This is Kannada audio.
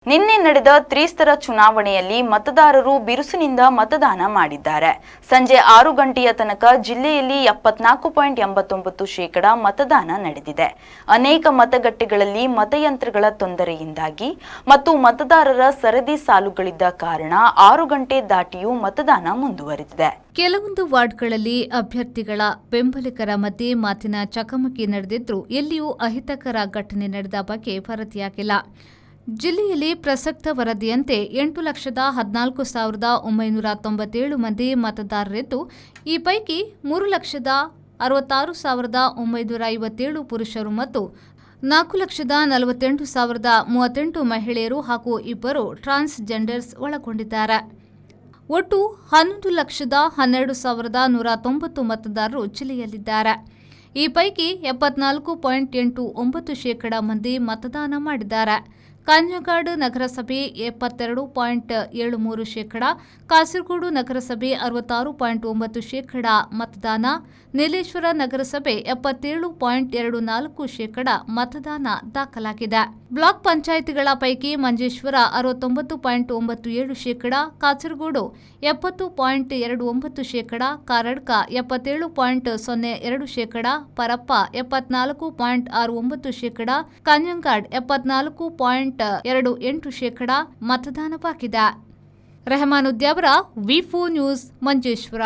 ನಿನ್ನೆ ನಡೆದ ತ್ರಿಸ್ತರ ಚುನಾವಣೆಯಲ್ಲಿ ಮತದಾರರು ಬಿರುಸಿನಿಂದ ಮತದಾನ ಮಾಡಿದ್ದಾರೆ. ಸಂಜೆ 6 ಗಂಟೆಯ ತನಕ ಜಿಲ್ಲೆಯಲ್ಲಿ 74.89% ಮತದಾನ ನಡೆದಿದೆ. ಅನೇಕ ಮತಗಟ್ಟೆಗಳಲ್ಲಿ ಮತಯಂತ್ರಗಳ ತೊಂದರೆಯಿಂದಾಗಿ ಮತ್ತು ಮತದಾರರ ಸರದಿ ಸಾಲುಗಳಿದ್ದ ಕಾರಣ 6 ಗಂಟೆ ದಾಟಿಯೂ ಮತದಾನ ಮುಂದುವರೆದಿದೆ. ಕೆಲವೊಂದು ವಾರ್ಡ್ಗಳಲ್ಲಿ ಅಭ್ಯರ್ಥಿಗಳ ಬೆಂಬಲಿಗರ ಮಧ್ಯೆ ಮಾತಿನ ಚಕಮಕಿ ನಡೆದಿದ್ದರೂ ಎಲ್ಲಿಯೂ ಅಹಿತಕರ ಘಟನೆ ನಡೆದ ಬಗ್ಗೆ ವರದಿಯಾಗಿಲ್ಲ. ಜಿಲ್ಲೆಯಲ್ಲಿ ಪ್ರಸಕ್ತ ವರದಿಯಂತೆ 8,14,997 ಮಂದಿ ಮತದಾರರಿದ್ದು, ಈ ಪೈಕಿ 3,66,957 ಪುರುಷರು ಮತ್ತು 4,48,038 ಮಹಿಳೆಯರು ಹಾಗೂ 2 ಟ್ರಾನ್ಸ್ಜೆಂಡರ್ಸ್ ಒಳಗೊಂಡಿದ್ದಾರೆ. ಒಟ್ಟು 11,12,190 ಮತದಾರರು ಜಿಲ್ಲೆಯಲ್ಲಿದ್ದಾರೆ. ಈ ಪೈಕಿ 74.89% ಮಂದಿ ಮತದಾನ ಮಾಡಿದ್ದಾರೆ. ಕಾಂಜಂಗಾಡ್ ನಗರಸಭೆ 72.73%, ಕಾಸರಗೋಡು ನಗರಸಭೆ 66.9% ಮತದಾನ, ನೀಲೇಶ್ವರ ನಗರಸಭೆ 77.24% ಮತದಾನ ದಾಖಲಾಗಿದೆ. ಬ್ಲಾಕ್ ಪಂಚಾಯಿತಿಗಳ ಪೈಕಿ ಮಂಜೇಶ್ವರ 69.97%, ಕಾಸರಗೋಡು 70.29%, ಕಾರಡ್ಕ 77.02%, ಪರಪ್ಪ 74.69%, ಕಾಂಜಂಗಾಡ್ 74.28% ಮತದಾನವಾಗಿದೆ. ರೆಹಮಾನ್ ಉದ್ಯಾವರ, ವಿ4 ನ್ಯೂಸ್, ಮಂಜೇಶ್ವರ.